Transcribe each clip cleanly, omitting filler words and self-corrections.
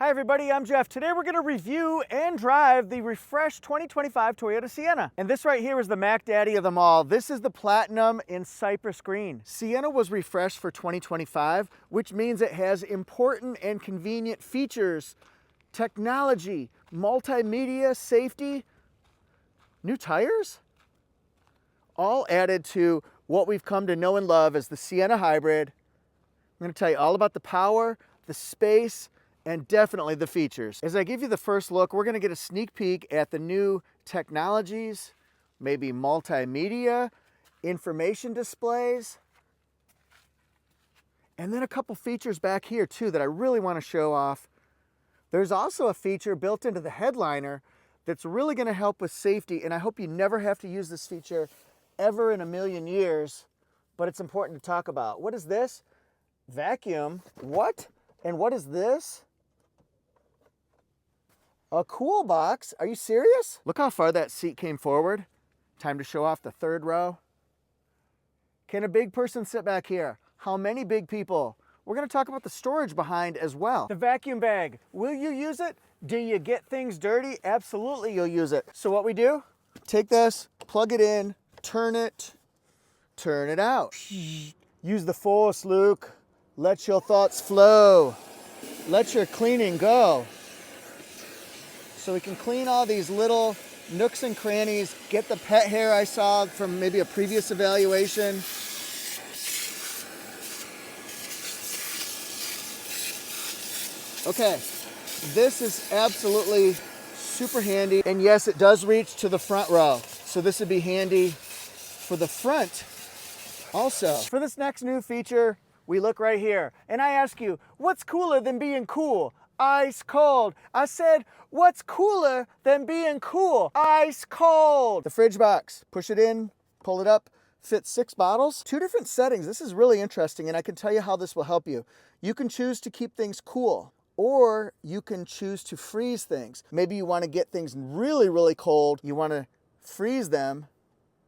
Hi everybody, I'm Jeff. Today we're going to review and drive the refreshed 2025 Toyota Sienna. And this right here is the Mac Daddy of them all. This is the Platinum in Cypress Green. Sienna was refreshed for 2025, which means it has important and convenient features, technology, multimedia, safety, new tires, all added to what we've come to know and love as the Sienna Hybrid. I'm going to tell you all about the power, the space, and definitely the features. As I give you the first look, we're gonna get a sneak peek at the new technologies, maybe multimedia, information displays, and then a couple features back here too that I really wanna show off. There's also a feature built into the headliner that's really gonna help with safety, and I hope you never have to use this feature ever in a million years, but it's important to talk about. What is this? Vacuum. What? And what is this? A cool box? Are you serious? Look how far that seat came forward. Time to show off the third row. Can a big person sit back here? How many big people? We're gonna talk about the storage behind as well. The vacuum bag, will you use it? Do you get things dirty? Absolutely you'll use it. So what we do, take this, plug it in, turn it out. Use the force, Luke. Let your thoughts flow. Let your cleaning go. So we can clean all these little nooks and crannies, get the pet hair I saw from maybe a previous evaluation. Okay, this is absolutely super handy. And yes, it does reach to the front row. So this would be handy for the front also. For this next new feature, we look right here. And I ask you, what's cooler than being cool? Ice cold. I said, what's cooler than being cool? Ice cold. The fridge box, push it in, pull it up, fits 6 bottles. 2 different settings. This is really interesting, and I can tell you how this will help you. You can choose to keep things cool, or you can choose to freeze things. Maybe you want to get things really, really cold. You want to freeze them.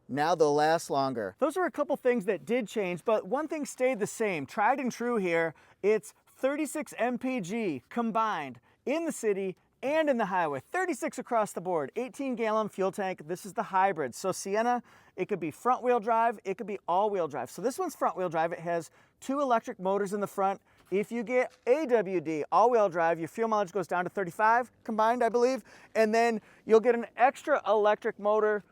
Now they'll last longer. Those are a couple things that did change, but one thing stayed the same. Tried and true here, it's 36 mpg combined in the city and in the highway. 36 across the board, 18-gallon fuel tank. This is the hybrid. So Sienna, it could be front-wheel drive, it could be all-wheel drive. So this one's front-wheel drive. It has 2 electric motors in the front. If you get AWD, all-wheel drive, your fuel mileage goes down to 35 combined, I believe. And then you'll get an extra electric motor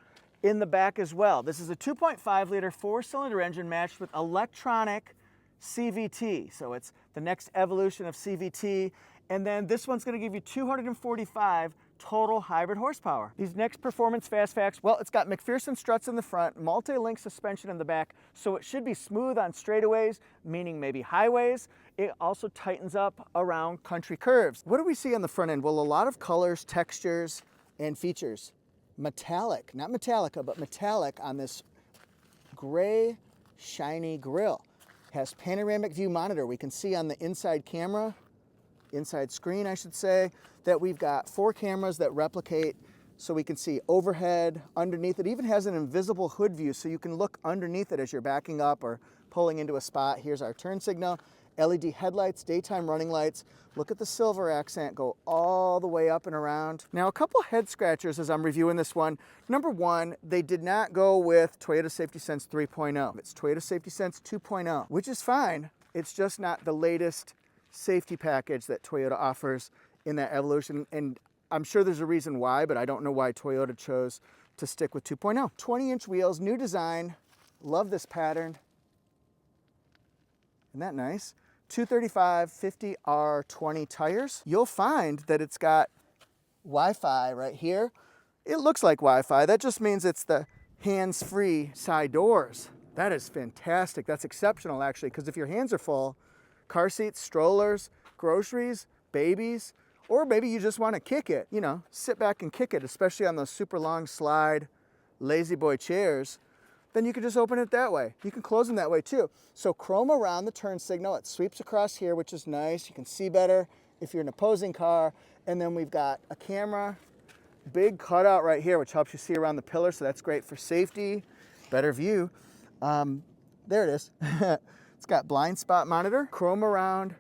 in the back as well. This is a 2.5-liter 4-cylinder engine matched with electronic CVT. So it's the next evolution of CVT. And then this one's gonna give you 245 total hybrid horsepower. These next performance fast facts, well, it's got McPherson struts in the front, multi-link suspension in the back, so it should be smooth on straightaways, meaning maybe highways. It also tightens up around country curves. What do we see on the front end? Well, a lot of colors, textures, and features. Metallic, not Metallica, but metallic on this gray, shiny grille. Has panoramic view monitor. We can see on the inside camera, inside screen I should say, that we've got 4 cameras that replicate so we can see overhead, underneath. It even has an invisible hood view so you can look underneath it as you're backing up or pulling into a spot. Here's our turn signal, LED headlights, daytime running lights. Look at the silver accent go all the way up and around. Now a couple head scratchers as I'm reviewing this one. Number one, they did not go with Toyota Safety Sense 3.0. It's Toyota Safety Sense 2.0, which is fine. It's just not the latest safety package that Toyota offers in that evolution. And I'm sure there's a reason why, but I don't know why Toyota chose to stick with 2.0. 20-inch wheels, new design. Love this pattern. Isn't that nice? 235 50R20 tires. You'll find that it's got Wi-Fi right here. It looks like Wi-Fi. That just means it's the hands-free side doors. That is fantastic. That's exceptional actually, because if your hands are full, car seats, strollers, groceries, babies, or maybe you just want to kick it, you know, sit back and kick it, especially on those super long slide lazy boy chairs, then you can just open it that way. You can close them that way too. So chrome around the turn signal, it sweeps across here, which is nice. You can see better if you're in an opposing car. And then we've got a camera, big cutout right here, which helps you see around the pillar. So that's great for safety, better view. There it is. It's got blind spot monitor, chrome around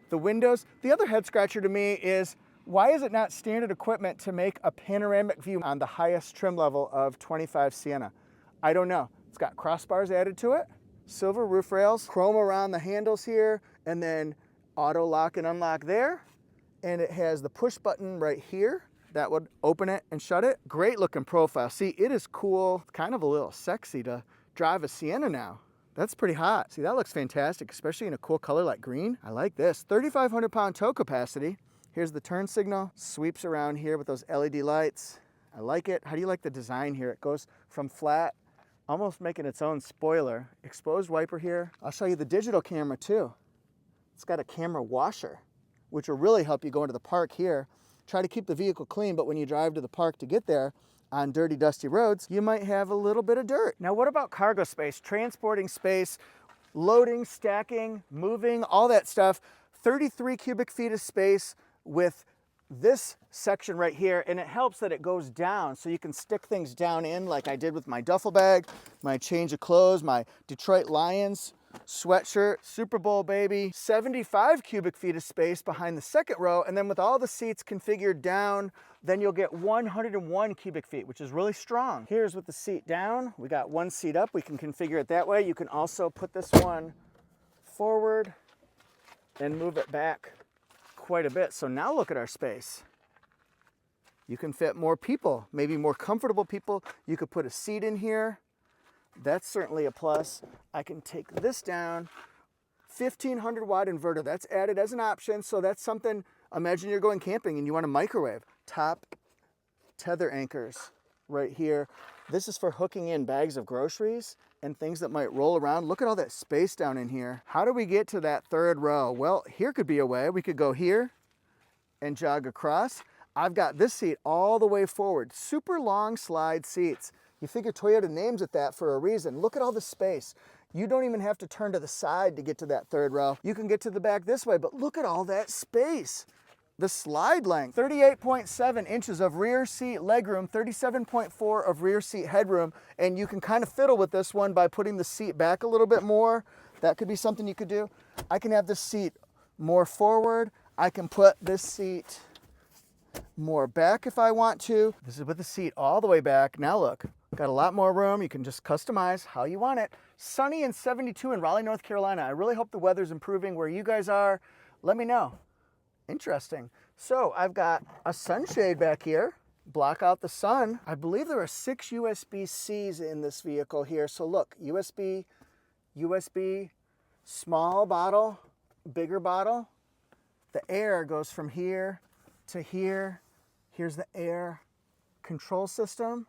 The windows. The other head scratcher to me is, why is it not standard equipment to make a panoramic view on the highest trim level of 25 Sienna? I don't know. It's got crossbars added to it, silver roof rails, chrome around the handles here, and then auto lock and unlock there. And it has the push button right here that would open it and shut it. Great looking profile. See, it is cool, kind of a little sexy to drive a Sienna now. That's pretty hot. See, that looks fantastic, especially in a cool color like green. I like this. 3,500 pound tow capacity. Here's the turn signal. Sweeps around here with those LED lights. I like it. How do you like the design here? It goes from flat, almost making its own spoiler. Exposed wiper here. I'll show you the digital camera too. It's got a camera washer, which will really help you go into the park here. Try to keep the vehicle clean, but when you drive to the park to get there, on dirty, dusty roads, you might have a little bit of dirt. Now, what about cargo space, transporting space, loading, stacking, moving, all that stuff? 33 cubic feet of space with this section right here, and it helps that it goes down so you can stick things down in like I did with my duffel bag, my change of clothes, my Detroit Lions sweatshirt, Super Bowl baby. 75 cubic feet of space behind the second row, and then with all the seats configured down, then you'll get 101 cubic feet, which is really strong. Here's with the seat down. We got one seat up. We can configure it that way. You can also put this one forward and move it back quite a bit. So now look at our space. You can fit more people, maybe more comfortable people. You could put a seat in here. That's certainly a plus. I can take this down. 1500 watt inverter, that's added as an option. So that's something, imagine you're going camping and you want a microwave. Top tether anchors right here. This is for hooking in bags of groceries and things that might roll around. Look at all that space down in here. How do we get to that third row? Well, here could be a way. We could go here and jog across. I've got this seat all the way forward. Super long slide seats. You figure Toyota names it that for a reason. Look at all the space. You don't even have to turn to the side to get to that third row. You can get to the back this way, but look at all that space. The slide length, 38.7 inches of rear seat legroom, 37.4 of rear seat headroom, and you can kind of fiddle with this one by putting the seat back a little bit more. That could be something you could do. I can have this seat more forward. I can put this seat more back if I want to. This is with the seat all the way back. Now look, got a lot more room. You can just customize how you want it. Sunny and 72 in Raleigh, North Carolina. I really hope the weather's improving where you guys are. Let me know. Interesting. So I've got a sunshade back here, block out the sun. I believe there are 6 USB-Cs in this vehicle here. So look, USB, small bottle, bigger bottle. The air goes from here to here. Here's the air control system.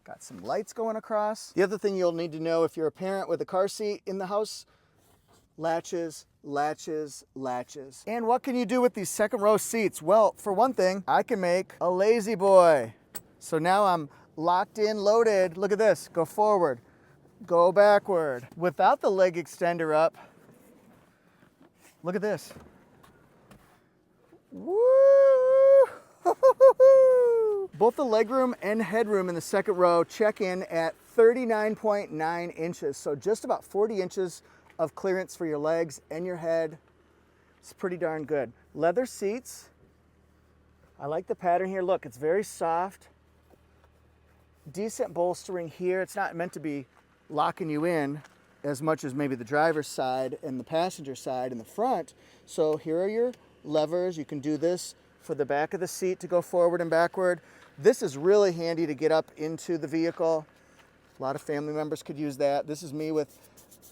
Got some lights going across. The other thing you'll need to know if you're a parent with a car seat in the house, latches, latches, latches. And what can you do with these second row seats? Well, for one thing, I can make a lazy boy. So now I'm locked in, loaded. Look at this, go forward, go backward. Without the leg extender up, look at this. Woo! Both the legroom and headroom in the second row check in at 39.9 inches. So just about 40 inches of clearance for your legs and your head. It's pretty darn good. Leather seats. I like the pattern here. Look, it's very soft. Decent bolstering here. It's not meant to be locking you in as much as maybe the driver's side and the passenger side in the front. So here are your levers. You can do this for the back of the seat to go forward and backward. This is really handy to get up into the vehicle. A lot of family members could use that. This is me with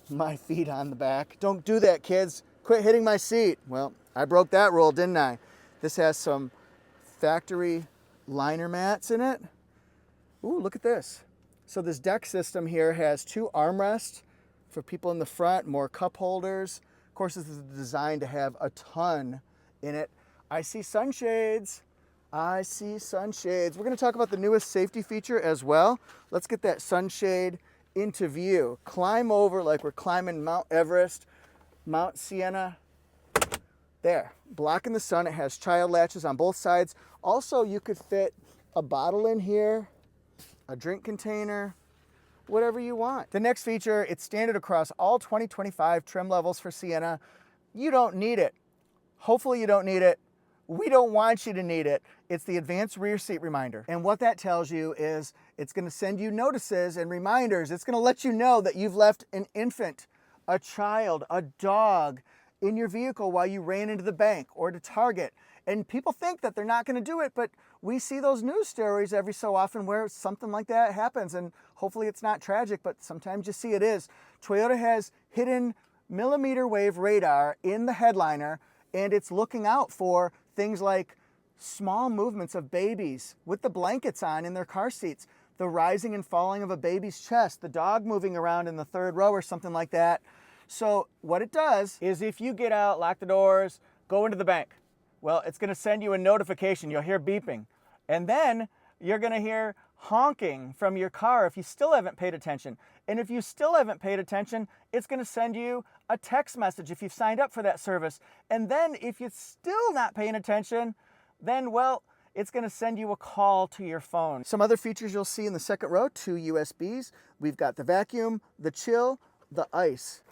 my feet on the back. Don't do that, kids. Quit hitting my seat. Well, I broke that rule, didn't I? This has some factory liner mats in it. Ooh, look at this. So this deck system here has 2 armrests for people in the front, more cup holders. Of course, this is designed to have a ton in it. I see sunshades. I see sunshades. We're going to talk about the newest safety feature as well. Let's get that sunshade into view. Climb over like we're climbing Mount Everest, Mount Sienna. There, blocking the sun. It has child latches on both sides. Also, you could fit a bottle in here, a drink container, whatever you want. The next feature, it's standard across all 2025 trim levels for Sienna. You don't need it. Hopefully you don't need it. We don't want you to need it. It's the advanced rear seat reminder. And what that tells you is it's going to send you notices and reminders. It's going to let you know that you've left an infant, a child, a dog in your vehicle while you ran into the bank or to Target. And people think that they're not going to do it, but we see those news stories every so often where something like that happens, and hopefully it's not tragic, but sometimes you see it is. Toyota has hidden millimeter wave radar in the headliner, and it's looking out for things like small movements of babies with the blankets on in their car seats, the rising and falling of a baby's chest, the dog moving around in the third row or something like that. So what it does is if you get out, lock the doors, go into the bank, well, it's going to send you a notification. You'll hear beeping. And then you're going to hear honking from your car if you still haven't paid attention. And if you still haven't paid attention, it's going to send you a text message if you've signed up for that service. And then if you're still not paying attention, then, well, it's going to send you a call to your phone. Some other features you'll see in the second row, 2 USBs. We've got the vacuum, the chill, the ice.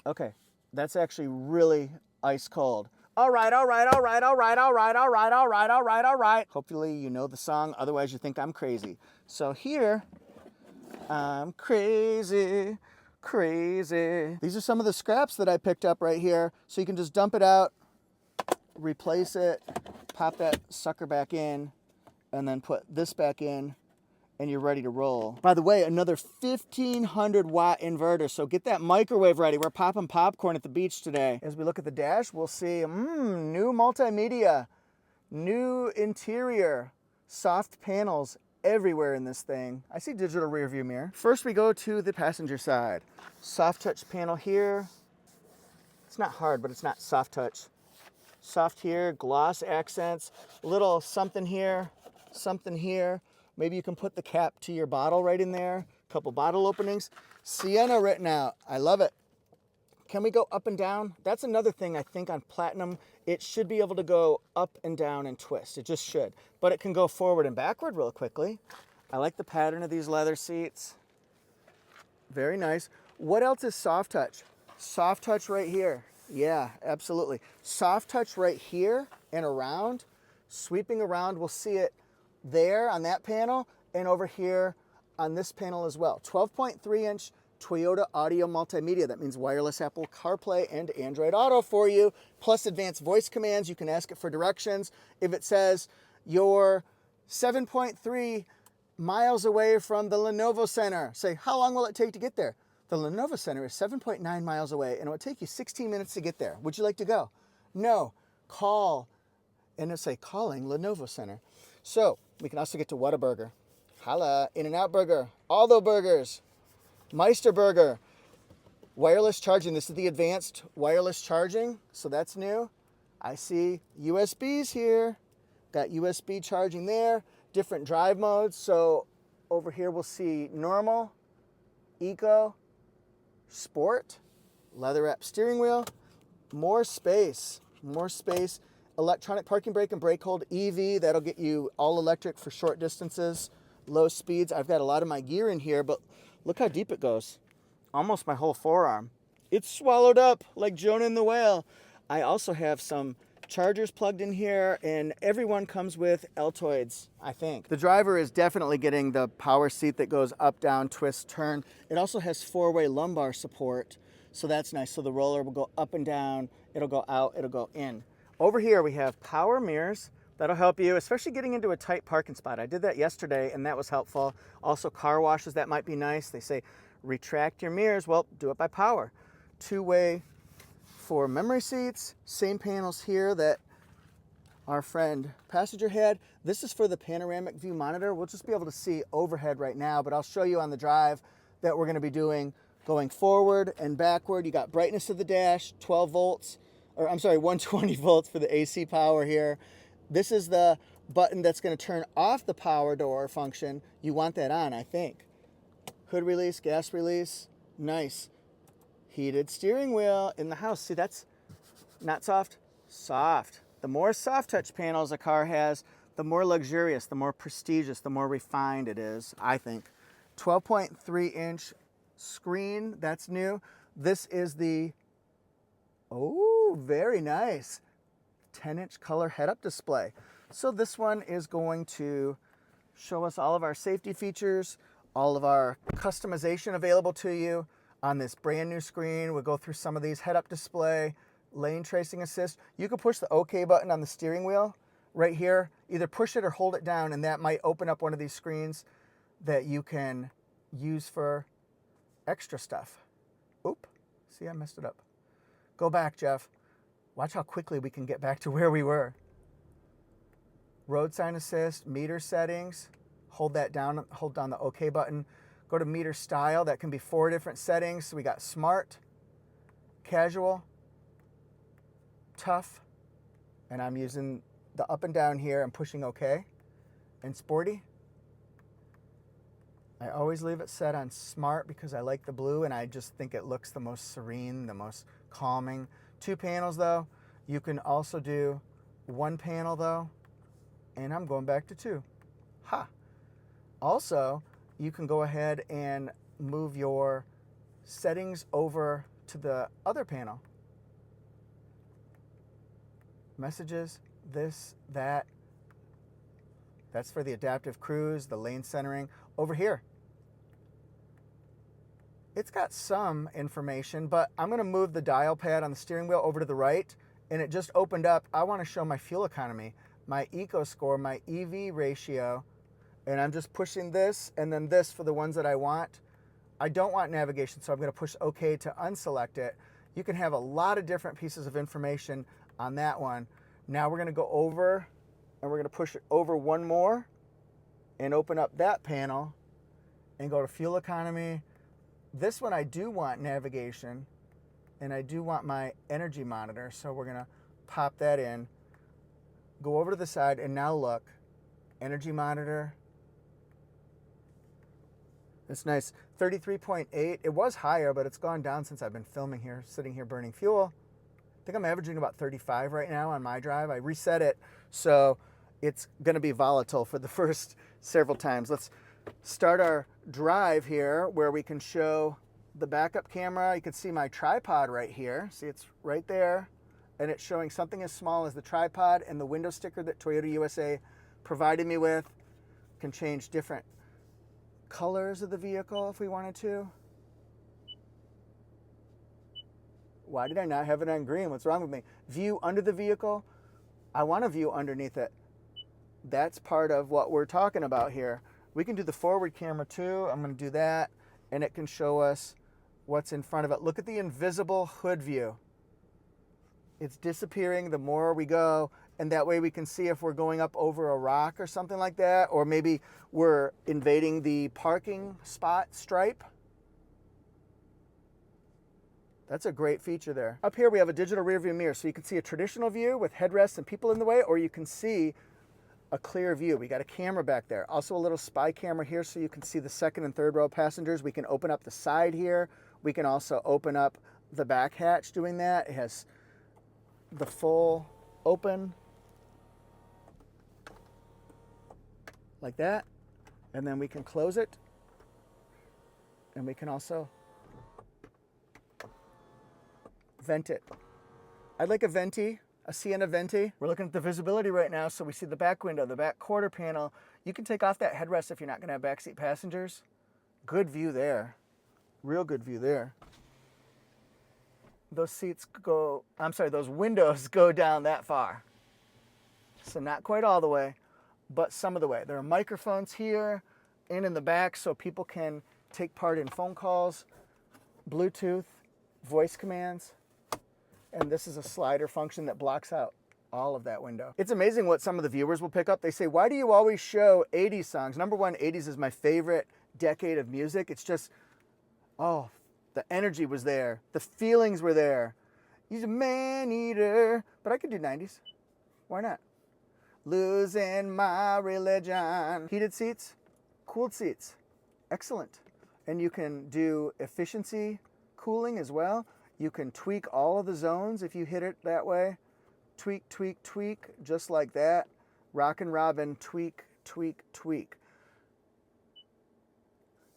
Okay, that's actually really ice cold. All right. Hopefully you know the song, otherwise you think I'm crazy. So here, I'm crazy, crazy. These are some of the scraps that I picked up right here. So you can just dump it out, replace it, pop that sucker back in, and then put this back in, and you're ready to roll. By the way, another 1500 watt inverter, so get that microwave ready. We're popping popcorn at the beach today. As we look at the dash, we'll see new multimedia, new interior, soft panels everywhere in this thing. I see digital rear view mirror. First we go to the passenger side. Soft touch panel here. It's not hard, but it's not soft touch. Soft here, gloss accents, little something here, something here. Maybe you can put the cap to your bottle right in there. A couple bottle openings. Sienna written out. I love it. Can we go up and down? That's another thing I think on Platinum. It should be able to go up and down and twist. It just should. But it can go forward and backward real quickly. I like the pattern of these leather seats. Very nice. What else is soft touch? Soft touch right here. Yeah, absolutely. Soft touch right here and around. Sweeping around, we'll see it there on that panel and over here on this panel as well. 12.3-inch Toyota audio multimedia. That means wireless Apple CarPlay and Android Auto for you, plus advanced voice commands. You can ask it for directions. If it says you're 7.3 miles away from the Lenovo Center, say, how long will it take to get there? The Lenovo Center is 7.9 miles away and it will take you 16 minutes to get there. Would you like to go? No. Call. And it'll say, calling Lenovo Center. So we can also get to Whataburger. Holla, In-N-Out Burger, Aldo Burgers, Meister Burger. Wireless charging. This is the advanced wireless charging, so that's new. I see USBs here. Got USB charging there. Different drive modes. So over here we'll see normal, eco, sport, leather wrap steering wheel, more space. Electronic parking brake and brake hold, EV, that'll get you all electric for short distances, low speeds. I've got a lot of my gear in here, but look how deep it goes. Almost my whole forearm. It's swallowed up like Jonah and the whale. I also have some chargers plugged in here, and everyone comes with Altoids, I think. The driver is definitely getting the power seat that goes up, down, twist, turn. It also has 4-way lumbar support, so that's nice. So the roller will go up and down, it'll go out, it'll go in. Over here we have power mirrors. That'll help you, especially getting into a tight parking spot. I did that yesterday and that was helpful. Also car washes, that might be nice. They say retract your mirrors. Well, do it by power. 2-way for memory seats. Same panels here that our friend passenger had. This is for the panoramic view monitor. We'll just be able to see overhead right now, but I'll show you on the drive that we're going to be doing going forward and backward. You got brightness of the dash, 12 volts. Or I'm sorry, 120 volts for the AC power here. This is the button that's going to turn off the power door function. You want that on, I think. Hood release, gas release, nice. Heated steering wheel in the house. See, that's not soft, soft. The more soft touch panels a car has, the more luxurious, the more prestigious, the more refined it is, I think. 12.3-inch screen, that's new. This is the Oh, very nice. 10-inch color head-up display. So this one is going to show us all of our safety features, all of our customization available to you on this brand new screen. We'll go through some of these: head-up display, lane tracing assist. You can push the OK button on the steering wheel right here. Either push it or hold it down, and that might open up one of these screens that you can use for extra stuff. Oop, see, I messed it up. Go back, Jeff. Watch how quickly we can get back to where we were. Road sign assist, meter settings. Hold that down, hold down the OK button. Go to meter style. That can be 4 different settings. So we got smart, casual, tough, and I'm using the up and down here and pushing OK, and sporty. I always leave it set on smart because I like the blue and I just think it looks the most serene, the most calming. 2 panels though. You can also do 1 panel though, and I'm going back to 2. Ha! Also, you can go ahead and move your settings over to the other panel. Messages, this, that. That's for the adaptive cruise, the lane centering. Over here, it's got some information, but I'm going to move the dial pad on the steering wheel over to the right, and it just opened up. I want to show my fuel economy, my eco score, my EV ratio, and I'm just pushing this and then this for the ones that I want. I don't want navigation, so I'm going to push OK to unselect it. You can have a lot of different pieces of information on that one. Now we're going to go over, and we're going to push it over one more and open up that panel and go to fuel economy. This one I do want navigation, and I do want my energy monitor, so we're going to pop that in. Go over to the side, and now look, energy monitor. It's nice, 33.8. It was higher, but it's gone down since I've been filming here, sitting here burning fuel. I think I'm averaging about 35 right now on my drive. I reset it, so it's going to be volatile for the first several times. Let's start our drive here where we can show the backup camera. You can see my tripod right here. See, it's right there, and it's showing something as small as the tripod and the window sticker that Toyota USA provided me with. Can change different colors of the vehicle if we wanted to. Why did I not have it on green? What's wrong with me? View under the vehicle. I want to view underneath it. That's part of what we're talking about here. We can do the forward camera too. I'm going to do that, and it can show us what's in front of it. Look at the invisible hood view. It's disappearing the more we go, and that way we can see if we're going up over a rock or something like that, or maybe we're invading the parking spot stripe. That's a great feature there. Up here we have a digital rear view mirror, so you can see a traditional view with headrests and people in the way, or you can see a clear view. We got a camera back there. Also a little spy camera here so you can see the second and third row passengers. We can open up the side here. We can also open up the back hatch doing that. It has the full open like that, and then we can close it, and we can also vent it. I'd like a venti, a Sienna venti. We're looking at the visibility right now, so we see the back window, the back quarter panel. You can take off that headrest if you're not going to have backseat passengers. Good view there. Real good view there. Those seats go, I'm sorry, those windows go down that far. So not quite all the way, but some of the way. There are microphones here and in the back so people can take part in phone calls, Bluetooth, voice commands. And this is a slider function that blocks out all of that window. It's amazing what some of the viewers will pick up. They say, why do you always show 80s songs? Number one, 80s is my favorite decade of music. It's just, oh, the energy was there. The feelings were there. He's a man-eater. But I could do 90s. Why not? Losing my religion. Heated seats, cooled seats. Excellent. And you can do efficiency cooling as well. You can tweak all of the zones if you hit it that way. Tweak, tweak, tweak, just like that. Rockin' Robin, tweak, tweak, tweak.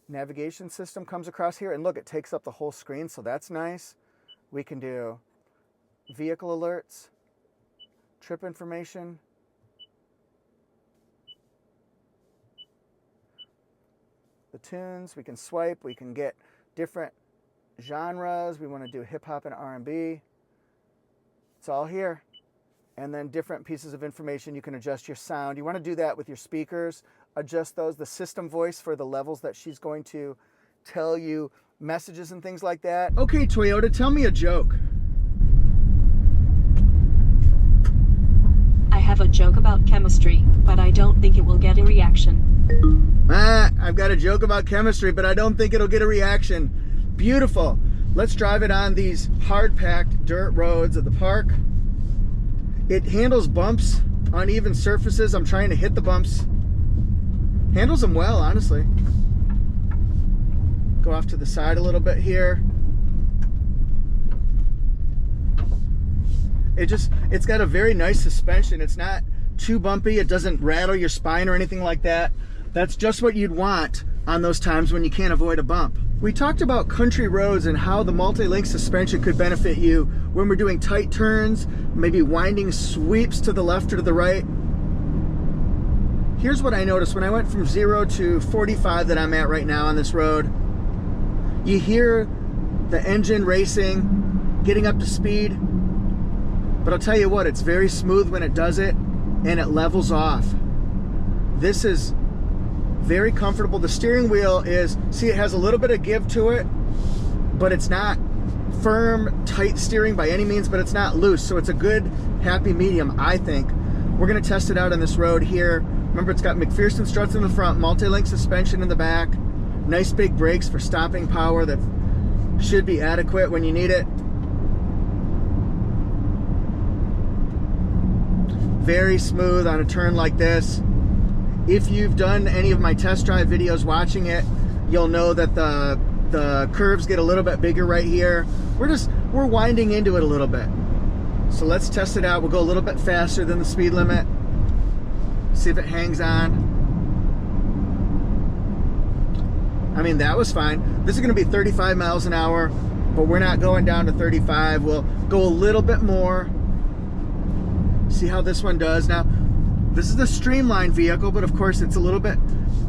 Navigation system comes across here, and look, it takes up the whole screen, so that's nice. We can do vehicle alerts, trip information, the tunes. We can swipe, we can get different genres. We want to do hip hop and R&B. It's all here. And then different pieces of information. You can adjust your sound. You want to do that with your speakers. Adjust those. The system voice for the levels that she's going to tell you messages and things like that. Okay, Toyota, tell me a joke. I have a joke about chemistry, but I don't think it will get a reaction. I've got a joke about chemistry, but I don't think it'll get a reaction. Beautiful. Let's drive it on these hard-packed dirt roads of the park. It handles bumps, uneven surfaces. I'm trying to hit the bumps. Handles them well, honestly. Go off to the side a little bit here. It's got a very nice suspension. It's not too bumpy. It doesn't rattle your spine or anything like that. That's just what you'd want on those times when you can't avoid a bump. We talked about country roads and how the multi-link suspension could benefit you when we're doing tight turns, maybe winding sweeps to the left or to the right. Here's what I noticed when I went from 0 to 45 that I'm at right now on this road. You hear the engine racing, getting up to speed, but I'll tell you what, it's very smooth when it does it, and it levels off. This is very comfortable. The steering wheel is, see, it has a little bit of give to it, but it's not firm, tight steering by any means, but it's not loose. So it's a good, happy medium, I think. We're gonna test it out on this road here. Remember, it's got McPherson struts in the front, multi-link suspension in the back, nice big brakes for stopping power that should be adequate when you need it. Very smooth on a turn like this. If you've done any of my test drive videos watching it, you'll know that the curves get a little bit bigger right here. We're winding into it a little bit. So let's test it out. We'll go a little bit faster than the speed limit. See if it hangs on. I mean, that was fine. This is gonna be 35 miles an hour, but we're not going down to 35. We'll go a little bit more. See how this one does. Now, this is the streamlined vehicle, but of course it's a little bit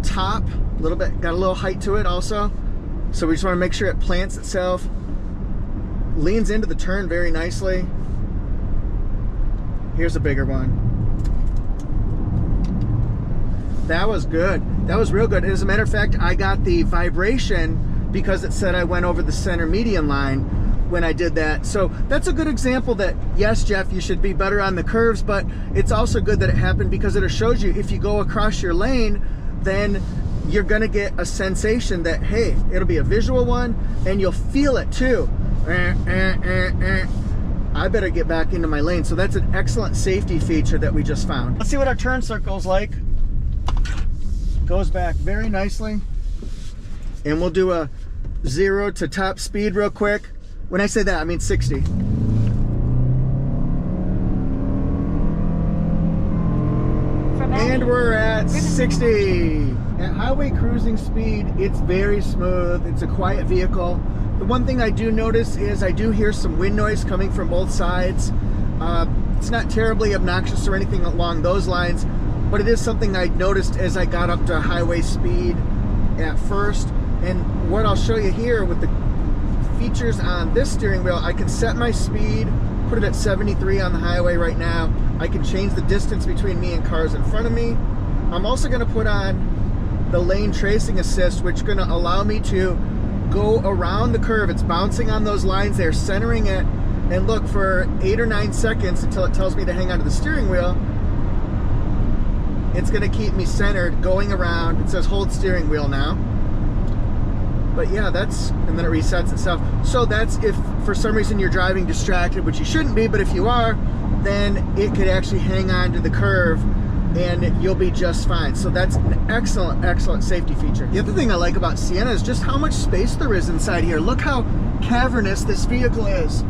top, a little bit, got a little height to it also. So we just want to make sure it plants itself, leans into the turn very nicely. Here's a bigger one. That was good. That was real good. And as a matter of fact, I got the vibration because it said I went over the center median line when I did that. So that's a good example that, yes, Jeff, you should be better on the curves, but it's also good that it happened because it shows you if you go across your lane, then you're gonna get a sensation that, hey, it'll be a visual one and you'll feel it too. I better get back into my lane. So that's an excellent safety feature that we just found. Let's see what our turn circle's like. Goes back very nicely. And we'll do a 0 to top speed real quick. When I say that, I mean 60. And we're at 60. At highway cruising speed, it's very smooth. It's a quiet vehicle. The one thing I do notice is I do hear some wind noise coming from both sides. It's not terribly obnoxious or anything along those lines, but it is something I noticed as I got up to highway speed at first. And what I'll show you here with the features on this steering wheel, I can set my speed, put it at 73 on the highway right now. I can change the distance between me and cars in front of me. I'm also going to put on the lane tracing assist, which is going to allow me to go around the curve. It's bouncing on those lines there, centering it, and look for 8 or 9 seconds until it tells me to hang onto the steering wheel. It's going to keep me centered going around. It says hold steering wheel now. But yeah, and then it resets itself. So that's if for some reason you're driving distracted, which you shouldn't be, but if you are, then it could actually hang on to the curve and you'll be just fine. So that's an excellent, excellent safety feature. The other thing I like about Sienna is just how much space there is inside here. Look how cavernous this vehicle is.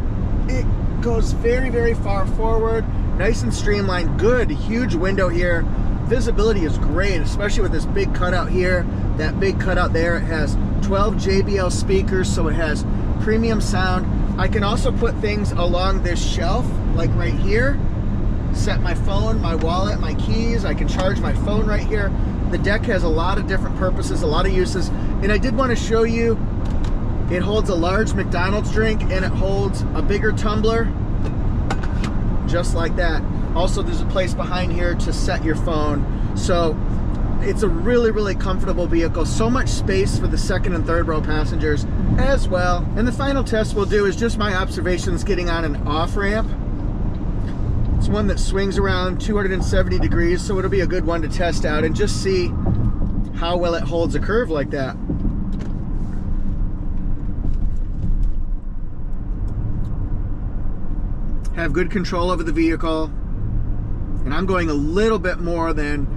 It goes very, very far forward, nice and streamlined, good, huge window here. Visibility is great, especially with this big cutout here, that big cutout there. It has 12 JBL speakers, so it has premium sound. I can also put things along this shelf, like right here. Set my phone, my wallet, my keys. I can charge my phone right here. The deck has a lot of different purposes, a lot of uses. And I did want to show you, it holds a large McDonald's drink and it holds a bigger tumbler, just like that. Also, there's a place behind here to set your phone. So it's a really, really comfortable vehicle. So much space for the second and third row passengers as well. And the final test we'll do is just my observations getting on an off ramp. It's one that swings around 270 degrees, so it'll be a good one to test out and just see how well it holds a curve like that. Have good control over the vehicle, and I'm going a little bit more than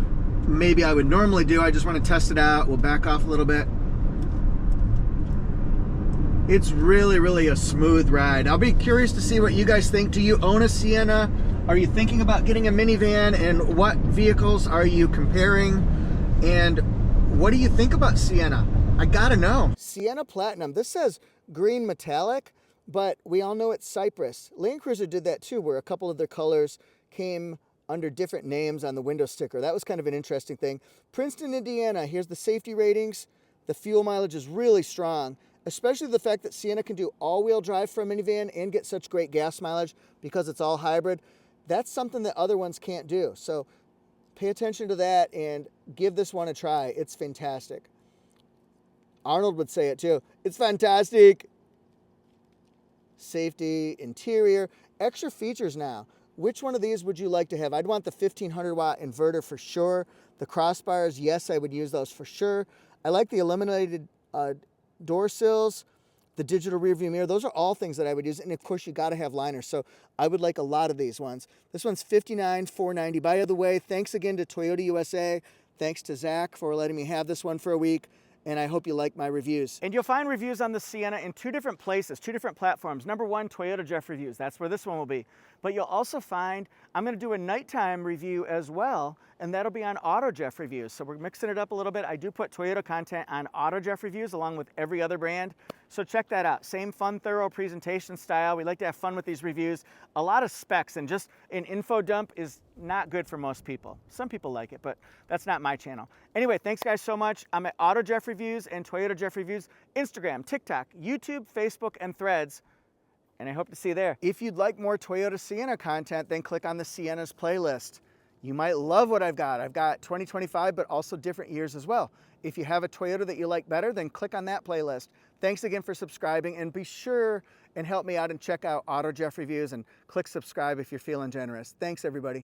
maybe I would normally do. I just want to test it out. We'll back off a little bit. It's really, really a smooth ride. I'll be curious to see what you guys think. Do you own a Sienna? Are you thinking about getting a minivan, and what vehicles are you comparing? And what do you think about Sienna? I gotta know. Sienna Platinum. This says green metallic, but we all know it's Cypress. Land Cruiser did that too, where a couple of their colors came under different names on the window sticker. That was kind of an interesting thing. Princeton, Indiana. Here's the safety ratings. The fuel mileage is really strong, especially the fact that Sienna can do all-wheel drive for a minivan and get such great gas mileage because it's all hybrid. That's something that other ones can't do. So pay attention to that and give this one a try. It's fantastic. Arnold would say it too. It's fantastic. Safety, interior, extra features now. Which one of these would you like to have? I'd want the 1500 watt inverter for sure. The crossbars, yes, I would use those for sure. I like the illuminated door sills. The digital rearview mirror, those are all things that I would use. And of course, you got to have liners. So I would like a lot of these ones. This one's $59,490. By the way, thanks again to Toyota USA. Thanks to Zach for letting me have this one for a week. And I hope you like my reviews. And you'll find reviews on the Sienna in two different places, two different platforms. Number one, Toyota Jeff Reviews. That's where this one will be. But you'll also find, I'm going to do a nighttime review as well, and that'll be on Auto Jeff Reviews. So we're mixing it up a little bit. I do put Toyota content on Auto Jeff Reviews along with every other brand. So check that out. Same fun, thorough presentation style. We like to have fun with these reviews. A lot of specs, and just an info dump is not good for most people. Some people like it, but that's not my channel. Anyway, thanks guys so much. I'm at Auto Jeff Reviews and Toyota Jeff Reviews, Instagram, TikTok, YouTube, Facebook, and Threads. And I hope to see you there. If you'd like more Toyota Sienna content, then click on the Sienna's playlist. You might love what I've got. I've got 2025, but also different years as well. If you have a Toyota that you like better, then click on that playlist. Thanks again for subscribing, and be sure and help me out and check out Auto Jeff Reviews and click subscribe if you're feeling generous. Thanks, everybody.